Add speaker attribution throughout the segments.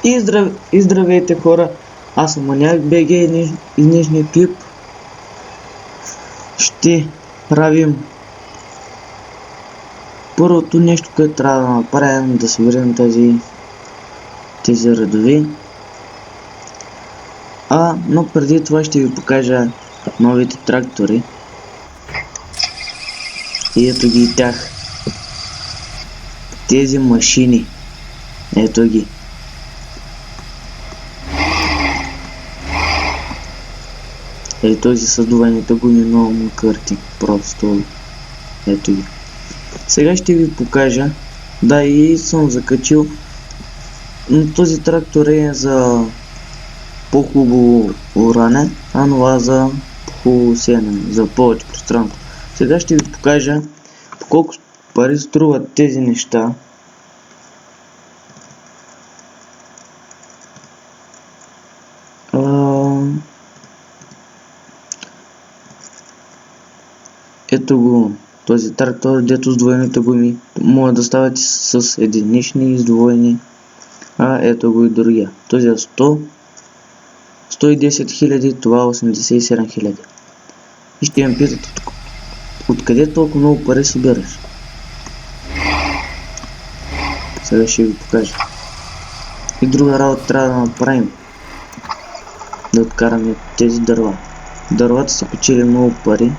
Speaker 1: И здравейте хора, аз съм Маняк БГ и днешния клип ще правим първото нещо, което трябва да направим, да съберем тези редови. Но преди това ще ви покажа новите трактори. И ето ги и тях. Тези машини. Ето ги. Ето този съдуваните гуми много макърти. Просто. Ето ги. Сега ще ви покажа. Да, и съм закачил. Но този трактор е за по-хубаво оране, а това за по-хубаво сеене, за повече пространство. Сега ще ви покажа колко пари струват тези неща. Ето го този трактор, дето с двойните гуми. Може да стават с единични и с двойни. Ето го и другия. Този е 110 000, това 87 000. И ще ме питат, откъде толкова много пари събираш? Сега ще ви покажа. И друга работа трябва да направим. Да откараме тези дърва. Дървата са печели много пари.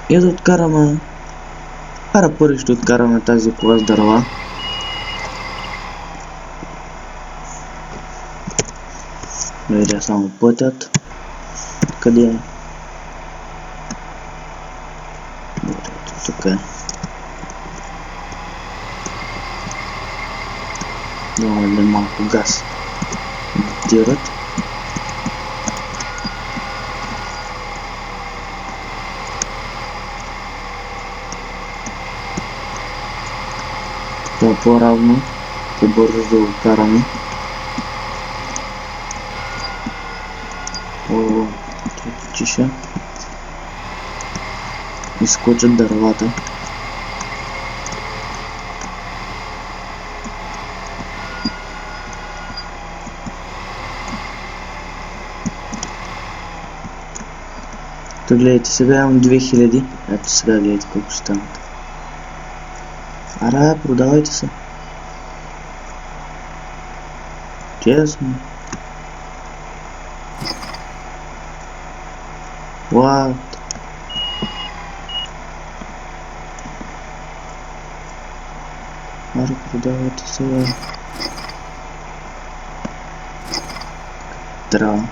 Speaker 1: И да откараме... първи ще откараме тази кола с дърва. Да видя само пътят. Къде е? Ето тук е. Да намалим малко газ. Монтират. Това по-равно, по-бързо да го караме. Тише. Изкочат дървата. То гледайте, сега имам 2000. Ето сега гледайте колко станат. Продавайте се. Честно. What? Продавайте сега. Трава.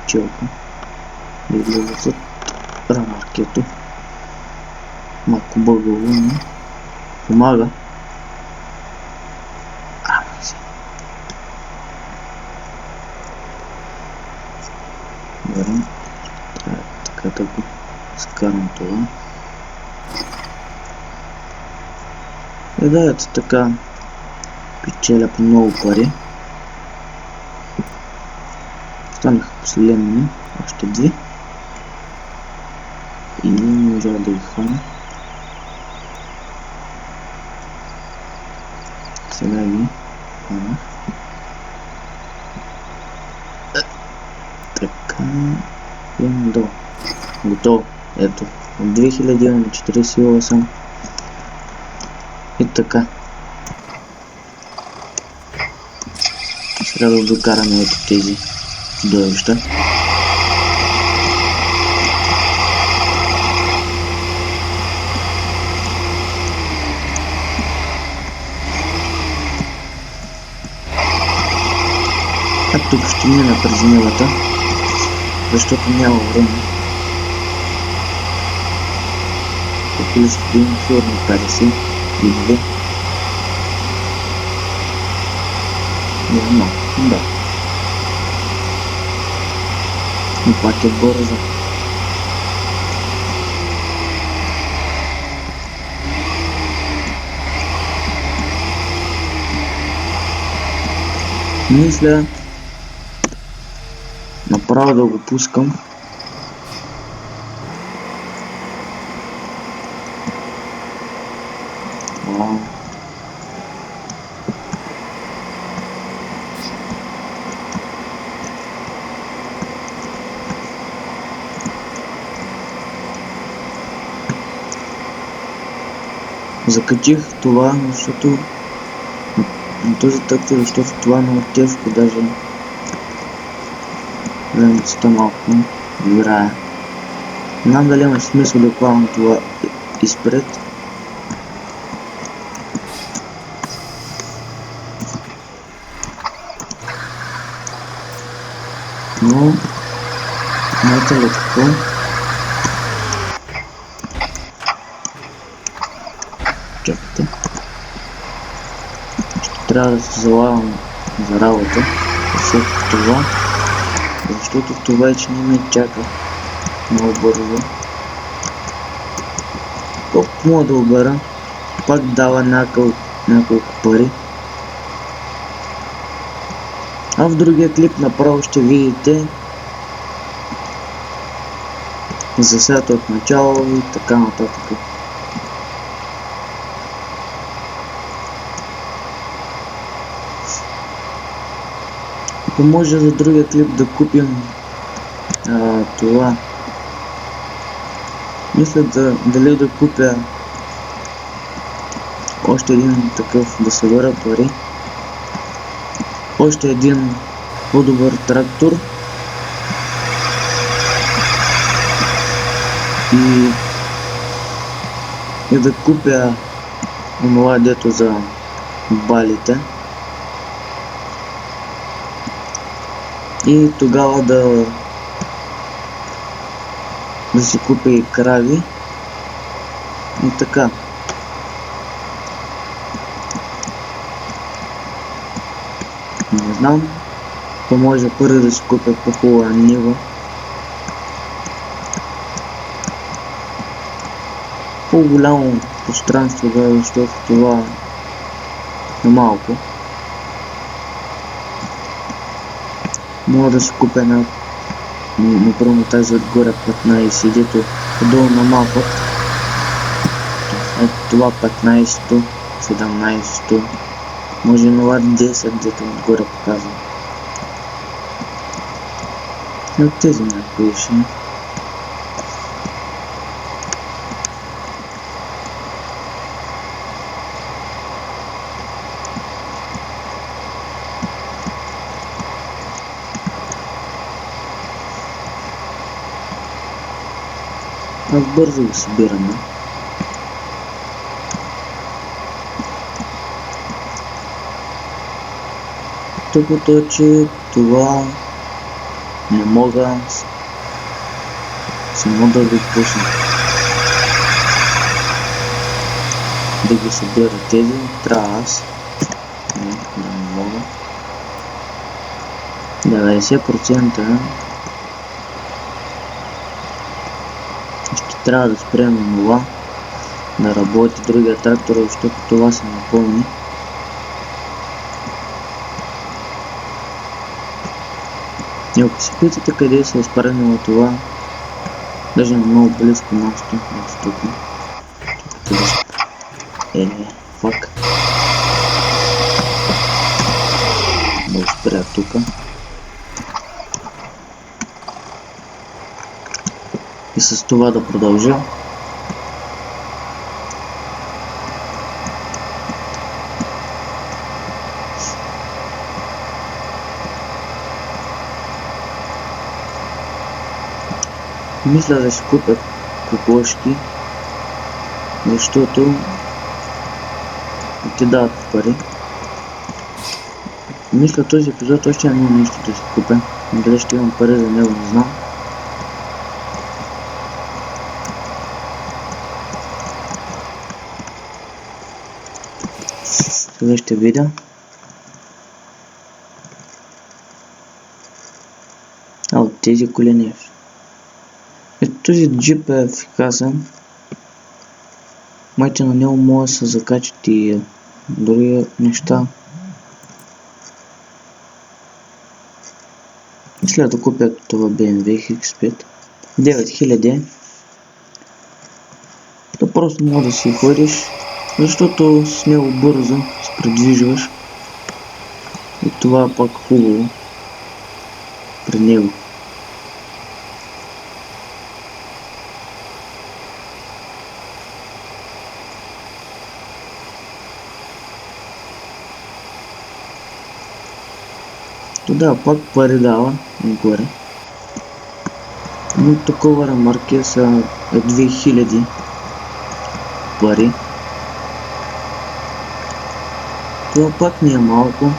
Speaker 1: Челка. И влизат рамаркето. Малко бъгъл, но помага. Трябва така да го скарам това. И да, ето така печеля по много пари. Останаха последни, още две. И не можа да ги хвана. Сега ги хванах. Така, имам долу. Готово. Ето. От 2000 имам 48. И така. Сега да докараме ето тези чудовища. Тук ще мина през нивата, защото няма време. Количеството има сигурно 52. Няма, да. Но пак е бързо. Мисля направо да го пускам. Закачих това, защото на този трактор, защото това е много тежко, даже времето малко играе. Не знам дали има смисъл да клавам това изпред. Но знаете ли какво? Чакайте. Ще трябва да се залагам за работа, защото това вече не ме чака много бързо. Колко мога да обера, пак дава няколко пари. А в другия клип направо ще видите засято от начало и така нататък. Ако може за другия клип да купим това. Мисля дали да купя още един такъв, да събера пари. Още един по-добър трактор. И да купя онова дето за балите. И тогава да си купя и крави. И така. Не знам. То може първо да си купя по-хубава нива. По-голямо пространство, защото това е малко. Мога да си купя например тази отгоре 15, дето долу на мапът. Ето това 15-то, 17-то, може нова 10, дето отгоре показвам. И от тези някои ще. Аз бързо го събираме. Тъкото е, че това не мога само да го пусна. Да ги събира тези, трябва аз. Не мога. 90% ще трябва да спрем това, да работи другия трактор, защото това се напълни. И ако се питате къде се е изпарнало това, даже много близко нашето тук. Фак. Да спря тук. И с това да продължа. Мисля да си купя кокошки, защото ти дават пари. Мисля този епизод още едно нещо да си купя. Дали ще имам пари за него, не знам. Сега ще видя. От тези коли нещо. Този джип е ефикасен. Майте на него може да се закачат и други неща. Мисля да купя това BMW X5 9000. То просто може да си ходиш, защото с него бързо се придвижваш. И това е пак хубаво при него. Да, пак пари дава отгоре. Но такова ремарки са 2000 пари. Това пак не е малко.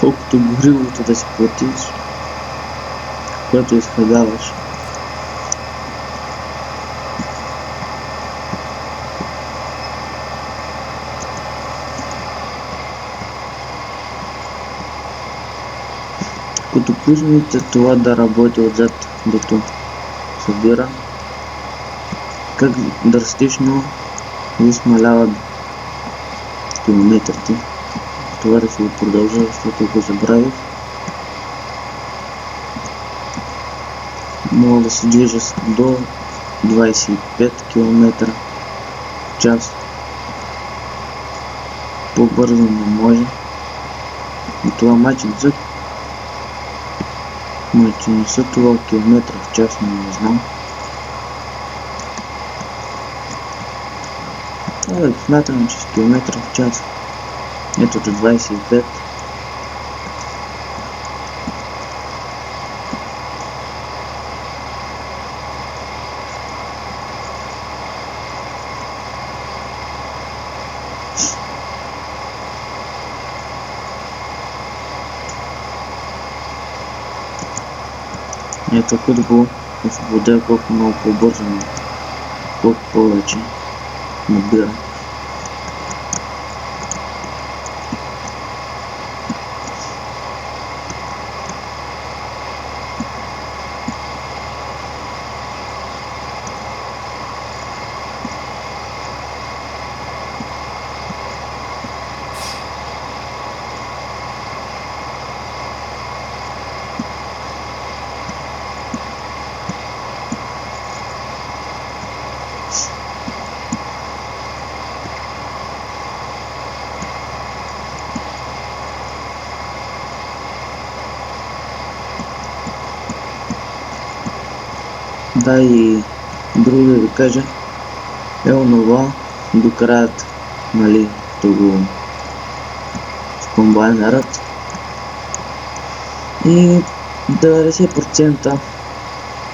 Speaker 1: Колкото горивото да си платиш, което изхабяваш. Като пуснете това да работи отзад, дето събира, как драстично ви смалява километрите. Това да се го продължа, защото го забравих. Мога да се движа до 25 км в час. По-бързо не може. И това мачи не са това километра в час, но не знам. Смятам, че с километра в час. Ето до 25. Ето като го освободя, колко много по-бързо, колко повече набира. Да, и друго да ви кажа е онова до краят, нали, го с комбайнерът и 90%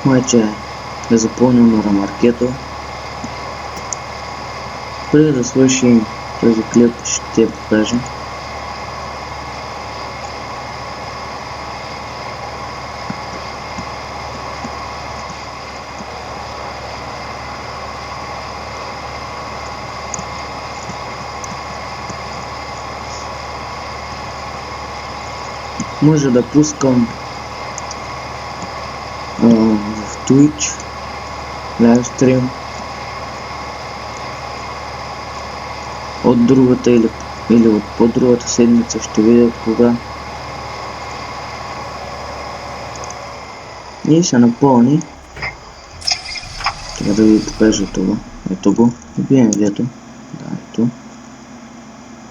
Speaker 1: майче е запълнено ремаркето. Преди да свърши този клип ще я покажа. Може да пускам в Twitch лайвстрим от другата или от по-другата седмица, ще видя кога. И се напълни. Трябва да ви покажа това. Ето го. Убием видеото. Да, ето.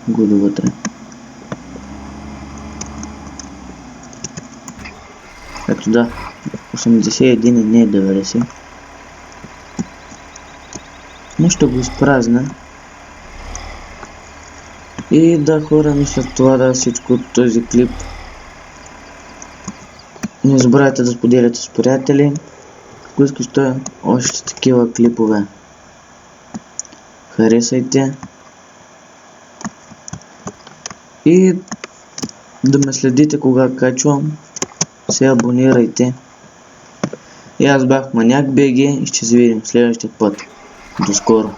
Speaker 1: Го довътре. Ето да. 81 не е 90. Нещо го изпразна. И да, хора, мисля това да е всичко от този клип. Не забравяйте да споделяте с приятели. Ако искате още такива клипове, харесайте. И да ме следите кога качвам. Се абонирайте. И аз бях Маняк БГ и ще се видим следващия път. До скоро!